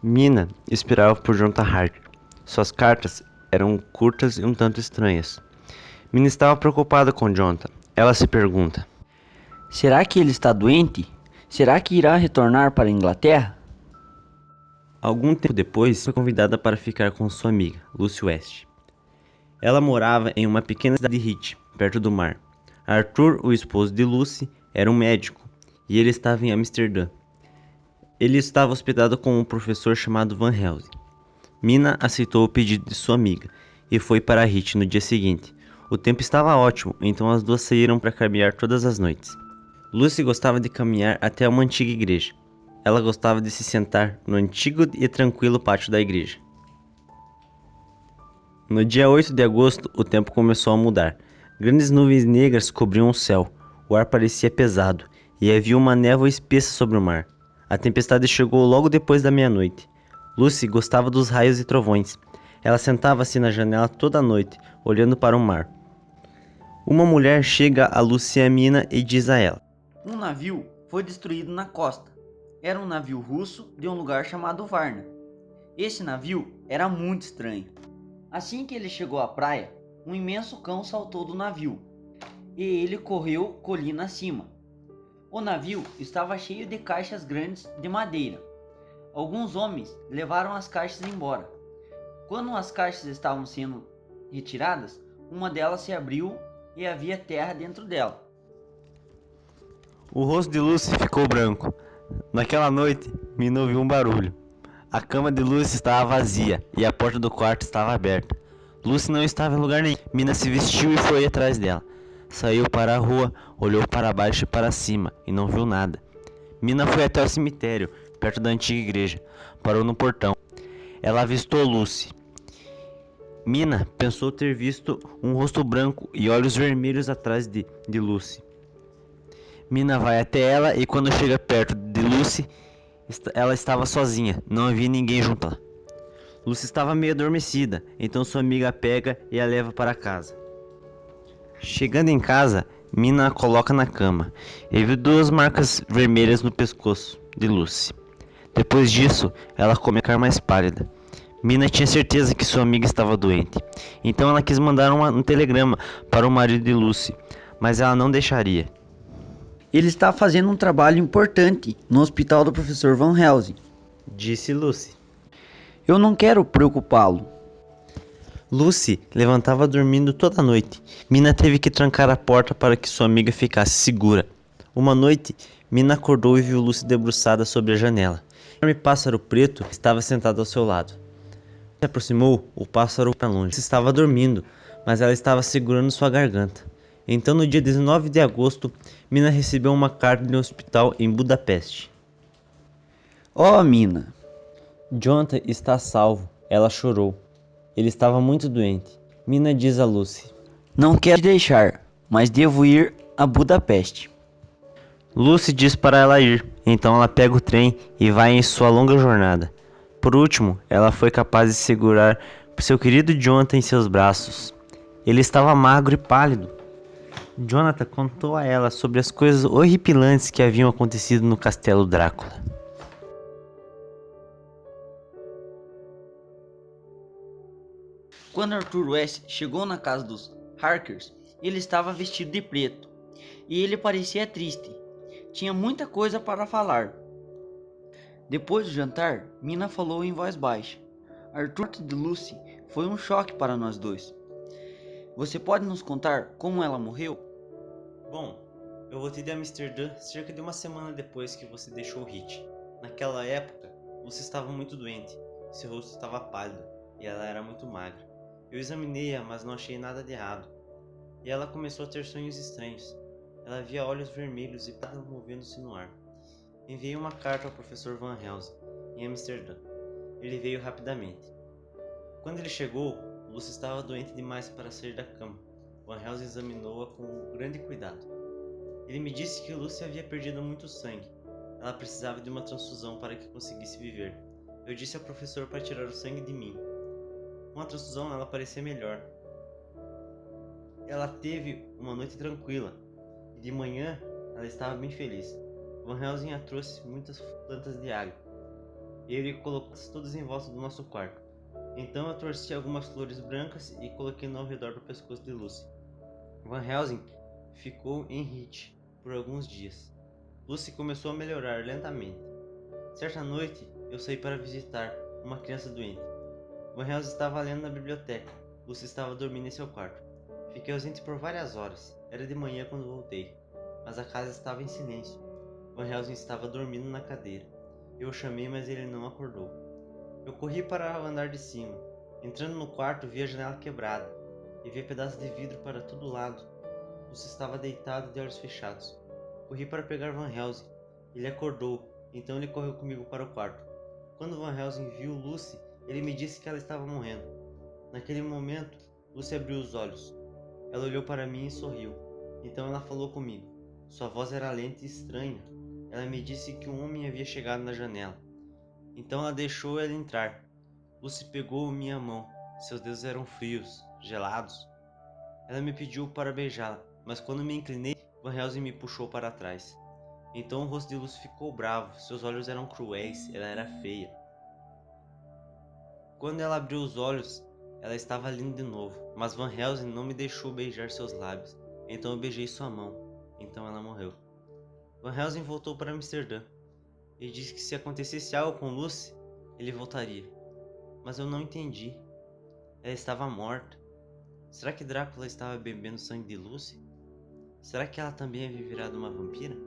Mina esperava por Jonathan Hart. Suas cartas eram curtas e um tanto estranhas. Mina estava preocupada com Jonathan. Ela se pergunta: Será que ele está doente? Será que irá retornar para a Inglaterra? Algum tempo depois, foi convidada para ficar com sua amiga, Lucy West. Ela morava em uma pequena cidade de Heath, perto do mar. Arthur, o esposo de Lucy, era um médico e ele estava em Amsterdã. Ele estava hospedado com um professor chamado Van Helsing. Mina aceitou o pedido de sua amiga e foi para Heath no dia seguinte. O tempo estava ótimo, então as duas saíram para caminhar todas as noites. Lucy gostava de caminhar até uma antiga igreja. Ela gostava de se sentar no antigo e tranquilo pátio da igreja. No dia 8 de agosto, o tempo começou a mudar. Grandes nuvens negras cobriam o céu. O ar parecia pesado e havia uma névoa espessa sobre o mar. A tempestade chegou logo depois da meia-noite. Lucy gostava dos raios e trovões. Ela sentava-se na janela toda a noite, olhando para o mar. Uma mulher chega a Lucy e a Mina e diz a ela: Um navio foi destruído na costa. Era um navio russo de um lugar chamado Varna. Esse navio era muito estranho. Assim que ele chegou à praia, um imenso cão saltou do navio e ele correu colina acima. O navio estava cheio de caixas grandes de madeira. Alguns homens levaram as caixas embora. Quando as caixas estavam sendo retiradas, uma delas se abriu e havia terra dentro dela. O rosto de Lucy ficou branco. Naquela noite, Mina ouviu um barulho. A cama de Lucy estava vazia e a porta do quarto estava aberta. Lucy não estava em lugar nenhum. Mina se vestiu e foi atrás dela. Saiu para a rua, olhou para baixo e para cima e não viu nada. Mina foi até o cemitério, perto da antiga igreja. Parou no portão. Ela avistou Lucy. Mina pensou ter visto um rosto branco e olhos vermelhos atrás de Lucy. Mina vai até ela e quando chega perto de Lucy, ela estava sozinha, não havia ninguém junto a ela. Lucy estava meio adormecida, então sua amiga a pega e a leva para casa. Chegando em casa, Mina a coloca na cama e viu duas marcas vermelhas no pescoço de Lucy. Depois disso, ela começou a ficar mais pálida. Mina tinha certeza que sua amiga estava doente, então ela quis mandar um telegrama para o marido de Lucy, mas ela não deixaria. Ele está fazendo um trabalho importante no hospital do professor Van Helsing. Disse Lucy. Eu não quero preocupá-lo. Lucy levantava dormindo toda noite. Mina teve que trancar a porta para que sua amiga ficasse segura. Uma noite, Mina acordou e viu Lucy debruçada sobre a janela. Um enorme pássaro preto estava sentado ao seu lado. Se aproximou, o pássaro para longe. Lucy estava dormindo, mas ela estava segurando sua garganta. Então, no dia 19 de agosto, Mina recebeu uma carta de um hospital em Budapeste. Oh, Mina, Jonathan está salvo. Ela chorou. Ele estava muito doente. Mina diz a Lucy: não quero te deixar, mas devo ir a Budapeste. Lucy diz para ela ir, então ela pega o trem e vai em sua longa jornada. Por último, ela foi capaz de segurar seu querido Jonathan em seus braços. Ele estava magro e pálido. Jonathan contou a ela sobre as coisas horripilantes que haviam acontecido no castelo Drácula. Quando Arthur West chegou na casa dos Harkers, ele estava vestido de preto e ele parecia triste. Tinha muita coisa para falar. Depois do jantar, Mina falou em voz baixa. Arthur de Lucy foi um choque para nós dois. Você pode nos contar como ela morreu? Bom, eu voltei de Amsterdã cerca de uma semana depois que você deixou Heath. Naquela época, você estava muito doente, seu rosto estava pálido e ela era muito magra. Eu examinei-a, mas não achei nada de errado. E ela começou a ter sonhos estranhos. Ela via olhos vermelhos e pedras movendo-se no ar. Enviei uma carta ao professor Van Helsing, em Amsterdã. Ele veio rapidamente. Quando ele chegou, Lucy estava doente demais para sair da cama. Van Helsing examinou-a com grande cuidado. Ele me disse que Lucy havia perdido muito sangue. Ela precisava de uma transfusão para que conseguisse viver. Eu disse ao professor para tirar o sangue de mim. Com a transfusão, ela parecia melhor. Ela teve uma noite tranquila e de manhã ela estava bem feliz. Van Helsing a trouxe muitas plantas de água. e ele colocou todas em volta do nosso quarto. Então eu torci algumas flores brancas e coloquei ao redor do pescoço de Lucy. Van Helsing ficou em Hit por alguns dias. Lucy começou a melhorar lentamente. Certa noite, eu saí para visitar uma criança doente. Van Helsing estava lendo na biblioteca. Lucy estava dormindo em seu quarto. Fiquei ausente por várias horas. Era de manhã quando voltei, mas a casa estava em silêncio. Van Helsing estava dormindo na cadeira. Eu o chamei, mas ele não acordou. Eu corri para o andar de cima. Entrando no quarto, vi a janela quebrada e vi pedaços de vidro para todo lado. Lucy estava deitado de olhos fechados. Corri para pegar Van Helsing. Ele acordou, então ele correu comigo para o quarto. Quando Van Helsing viu Lucy, ele me disse que ela estava morrendo. Naquele momento, Lucy abriu os olhos. Ela olhou para mim e sorriu. Então ela falou comigo. Sua voz era lenta e estranha. Ela me disse que um homem havia chegado na janela. Então ela deixou ele entrar. Lucy pegou minha mão. Seus dedos eram frios, gelados. Ela me pediu para beijá-la, mas quando me inclinei, Van Helsing me puxou para trás. Então o rosto de Lucy ficou bravo. Seus olhos eram cruéis. Ela era feia. Quando ela abriu os olhos, ela estava linda de novo, mas Van Helsing não me deixou beijar seus lábios. Então eu beijei sua mão. Então ela morreu. Van Helsing voltou para Amsterdã. Ele disse que se acontecesse algo com Lucy, ele voltaria. Mas eu não entendi. Ela estava morta. Será que Drácula estava bebendo sangue de Lucy? Será que ela também havia virado uma vampira?